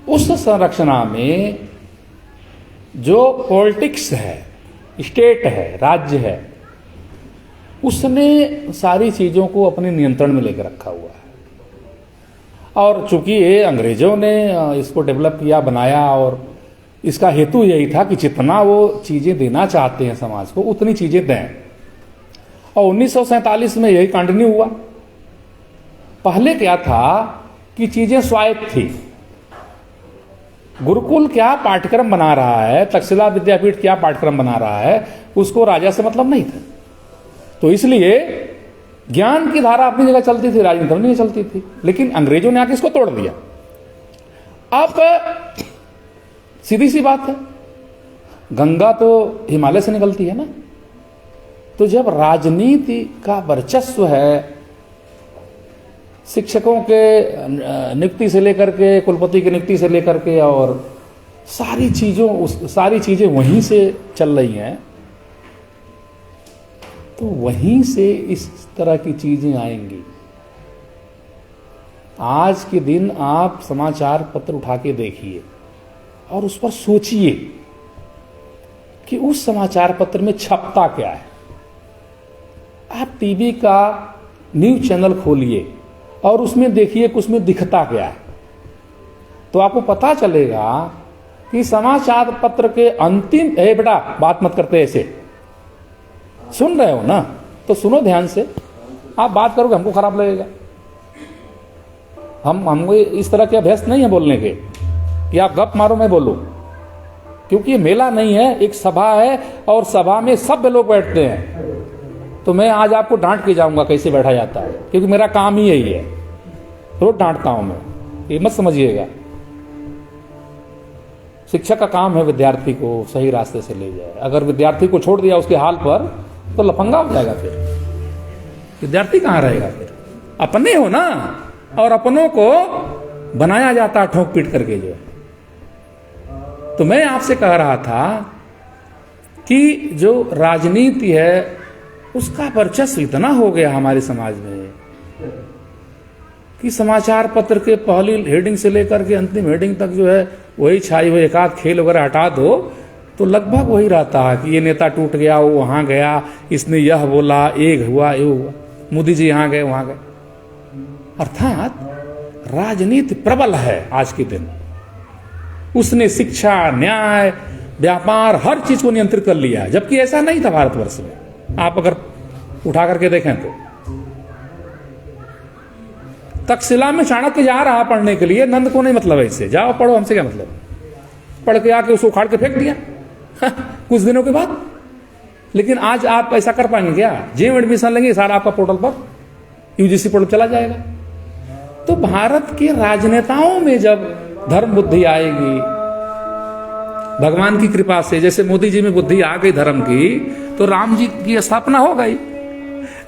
उस संरचना में जो पॉलिटिक्स है, स्टेट है, राज्य है, उसने सारी चीज़ों को अपने नियंत्रण में लेकर रखा हुआ है। और चूंकि ये अंग्रेजों ने इसको डेवलप किया, बनाया, और इसका हेतु यही था कि जितना वो चीज़ें देना चाहते हैं समाज को उतनी चीज़ें दें। और 1947 में यही कंटिन्यू हुआ। पहले क्या था कि चीज़ें स्वायत्त थी। गुरुकुल क्या पाठ्यक्रम बना रहा है, तक्षशिला विद्यापीठ क्या पाठ्यक्रम बना रहा है, उसको राजा से मतलब नहीं था। तो इसलिए ज्ञान की धारा अपनी जगह चलती थी, राजनीति नहीं चलती थी। लेकिन अंग्रेजों ने आके इसको तोड़ दिया। अब सीधी सी बात है, गंगा तो हिमालय से निकलती है ना। तो जब राजनीति का वर्चस्व है, शिक्षकों के नियुक्ति से लेकर के, कुलपति की नियुक्ति से लेकर के, और सारी चीजें वहीं से चल रही हैं, तो वहीं से इस तरह की चीजें आएंगी। आज के दिन आप समाचार पत्र उठा के देखिए और उस पर सोचिए कि उस समाचार पत्र में छपता क्या है। आप टीवी का न्यूज चैनल खोलिए और उसमें देखिए कि उसमें दिखता क्या है, तो आपको पता चलेगा कि समाचार पत्र के अंतिम, ए बेटा बात मत करते ऐसे, सुन रहे हो ना तो सुनो ध्यान से। आप बात करोगे हमको खराब लगेगा। हमको इस तरह के अभ्यास नहीं है बोलने के कि आप गप मारो मैं बोलूं, क्योंकि ये मेला नहीं है, एक सभा है और सभा में सब लोग बैठते हैं। तो मैं आज आपको डांट के जाऊंगा कैसे बैठा जाता है, क्योंकि मेरा काम ही यही है, रोज डांटता हूं मैं, ये मत समझिएगा। शिक्षक का काम है विद्यार्थी को सही रास्ते से ले जाए। अगर विद्यार्थी को छोड़ दिया उसके हाल पर तो लफंगा हो जाएगा, फिर विद्यार्थी कहां रहेगा। फिर अपने हो ना, और अपनों को बनाया जाता है ठोक पीट करके जो है। तो मैं आपसे कह रहा था कि जो राजनीति है उसका वर्चस्व इतना हो गया हमारे समाज में कि समाचार पत्र के पहली हेडिंग से लेकर के अंतिम हेडिंग तक जो है वही छाई हुई। एक आध खेल वगैरह हटा दो तो लगभग वही रहता है कि ये नेता टूट गया, वो वहां गया, इसने यह बोला, एक हुआ, ये हुआ, मोदी जी यहां गए वहां गए। अर्थात राजनीति प्रबल है आज के दिन। उसने शिक्षा, न्याय, व्यापार, हर चीज को नियंत्रित कर लिया है, जबकि ऐसा नहीं था भारतवर्ष में। आप अगर उठा करके देखें तो तक्षशिला में चाणक्य जा रहा पढ़ने के लिए, नंद को नहीं मतलब ऐसे जाओ पढ़ो, हमसे क्या मतलब। पढ़ के आके उसको उखाड़ के फेंक दिया कुछ दिनों के बाद। लेकिन आज आप ऐसा कर पाएंगे क्या? जेम एडमिशन लेंगे, सारा आपका पोर्टल पर, यूजीसी पोर्टल चला जाएगा। तो भारत के राजनेताओं में जब धर्म बुद्धि आएगी भगवान की कृपा से, जैसे मोदी जी में बुद्धि आ गई धर्म की, तो राम जी की स्थापना हो गई।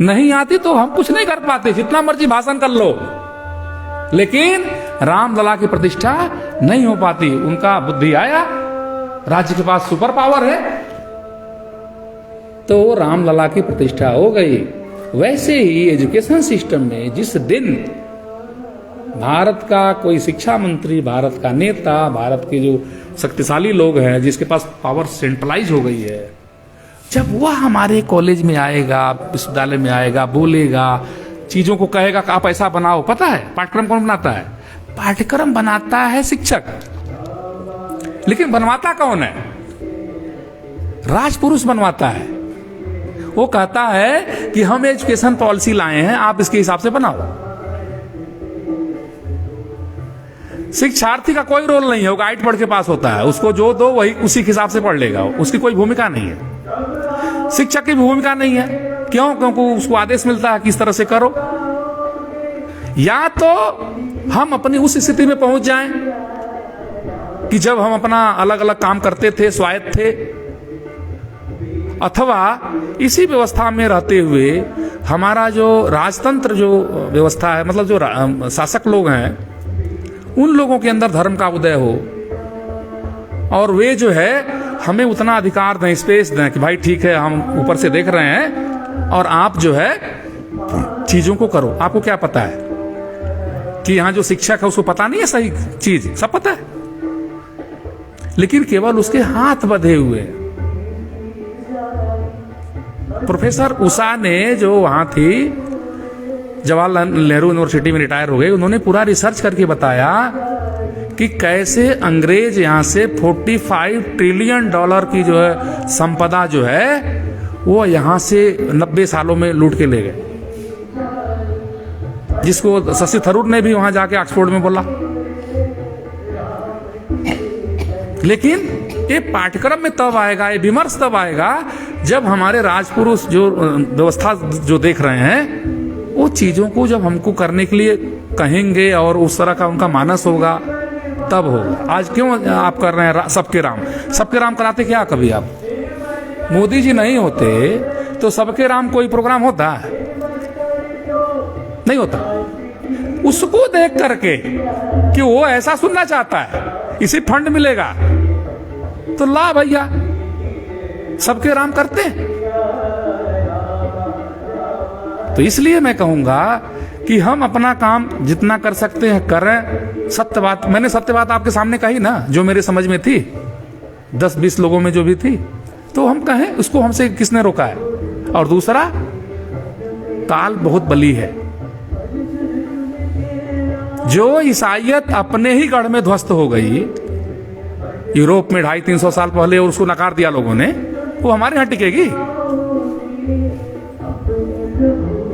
नहीं आती तो हम कुछ नहीं कर पाते, जितना मर्जी भाषण कर लो, लेकिन रामलला की प्रतिष्ठा नहीं हो पाती। उनका बुद्धि आया, राज्य के पास सुपर पावर है, तो रामलला की प्रतिष्ठा हो गई। वैसे ही एजुकेशन सिस्टम में जिस दिन भारत का कोई शिक्षा मंत्री, भारत का नेता, भारत के जो शक्तिशाली लोग हैं जिसके पास पावर सेंट्रलाइज हो गई है, जब वह हमारे कॉलेज में आएगा, विश्वविद्यालय में आएगा, बोलेगा, चीजों को कहेगा कि आप ऐसा बनाओ। पता है पाठ्यक्रम कौन बनाता है? पाठ्यक्रम बनाता है शिक्षक, लेकिन बनवाता कौन है? राजपुरुष बनवाता है। वो कहता है कि हम एजुकेशन पॉलिसी लाए हैं, आप इसके हिसाब से बनाओ। शिक्षार्थी का कोई रोल नहीं है, वो गाइड पढ़ के पास होता है, उसको जो दो वही उसी के हिसाब से पढ़ लेगा, उसकी कोई भूमिका नहीं है। शिक्षक की भूमिका नहीं है, क्यों? क्योंकि उसको आदेश मिलता है कि इस तरह से करो। या तो हम अपनी उस स्थिति में पहुंच जाएं कि जब हम अपना अलग अलग काम करते थे, स्वायत्त थे, अथवा इसी व्यवस्था में रहते हुए हमारा जो राजतंत्र जो व्यवस्था है, मतलब जो शासक लोग हैं, उन लोगों के अंदर धर्म का उदय हो और वे जो है हमें उतना अधिकार दें, स्पेस दें कि भाई ठीक है हम ऊपर से देख रहे हैं और आप जो है चीजों को करो। आपको क्या पता है कि यहाँ जो शिक्षक है उसको पता नहीं है सही चीज? सब पता है। लेकिन केवल उसके हाथ बंधे हुए हैं। प्रोफेसर उषा ने जो वहां थी, जवाहरलाल नेहरू यूनिवर्सिटी में रिटायर हो गए, उन्होंने पूरा रिसर्च करके बताया कि कैसे अंग्रेज यहां से 45 ट्रिलियन डॉलर की जो है संपदा जो है वो यहां से 90 सालों में लूट के ले गए, जिसको शशि थरूर ने भी वहां जाके ऑक्सफोर्ड में बोला। लेकिन ये पाठ्यक्रम में तब आएगा, ये विमर्श तब आएगा जब हमारे राजपुरुष जो व्यवस्था जो देख रहे हैं वो चीजों को जब हमको करने के लिए कहेंगे और उस तरह का उनका मानस होगा तब होगा। आज क्यों आप कर रहे हैं सबके राम? सबके राम कराते क्या कभी आप? मोदी जी नहीं होते तो सबके राम कोई प्रोग्राम होता है? नहीं होता। उसको देख करके कि वो ऐसा सुनना चाहता है, इसे फंड मिलेगा तो ला भैया, सबके राम करते हैं। तो इसलिए मैं कहूंगा कि हम अपना काम जितना कर सकते हैं करें। सत्य बात, मैंने सत्य बात आपके सामने कही ना, जो मेरे समझ में थी, 10-20 लोगों में जो भी थी, तो हम कहें उसको हमसे किसने रोका है? और दूसरा, काल बहुत बली है। जो ईसाइयत अपने ही गढ़ में ध्वस्त हो गई यूरोप में 250-300 साल पहले और उसको नकार दिया लोगों ने, वो हमारे यहां टिकेगी?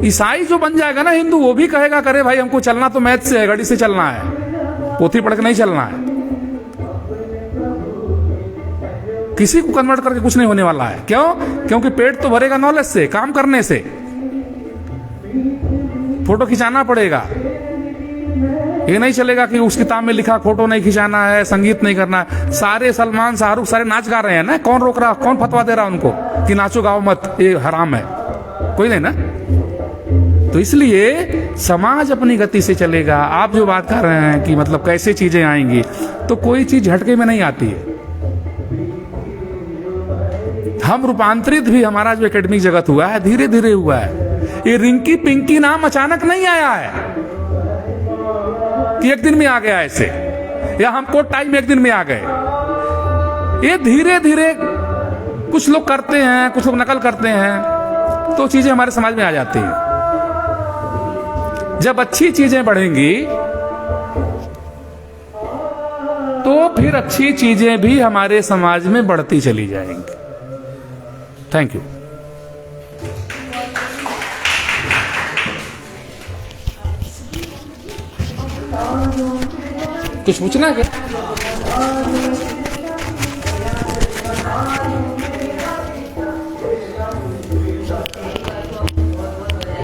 ईसाई जो बन जाएगा ना हिंदू, वो भी कहेगा करे भाई हमको चलना तो मैथ से है, घड़ी से चलना है, पोथी पढ़ के नहीं चलना है। किसी को कन्वर्ट करके कुछ नहीं होने वाला है। क्यों? क्योंकि पेट तो भरेगा नॉलेज से, काम करने से। फोटो खिंचाना पड़ेगा, ये नहीं चलेगा कि उस किताब में लिखा फोटो नहीं खिंचाना है, संगीत नहीं करना है। सारे सलमान शाहरुख सारे नाच गा रहे हैं ना, कौन रोक रहा, कौन फतवा दे रहा उनको कि नाचो गाओ मत, ये हराम है? कोई नहीं ना। तो इसलिए समाज अपनी गति से चलेगा। आप जो बात कर रहे हैं कि मतलब कैसे चीजें आएंगी, तो कोई चीज झटके में नहीं आती है। हम रूपांतरित भी, हमारा जो एकेडमिक जगत हुआ है धीरे धीरे हुआ है। ये रिंकी पिंकी नाम अचानक नहीं आया है कि एक दिन में आ गया ऐसे, या हमको टाइम एक दिन में आ गए। ये धीरे धीरे कुछ लोग करते हैं, कुछ लोग नकल करते हैं, तो चीजें हमारे समाज में आ जाती हैं। जब अच्छी चीजें बढ़ेंगी तो फिर अच्छी चीजें भी हमारे समाज में बढ़ती चली जाएंगी। Thank you. कुछ पूछना है क्या?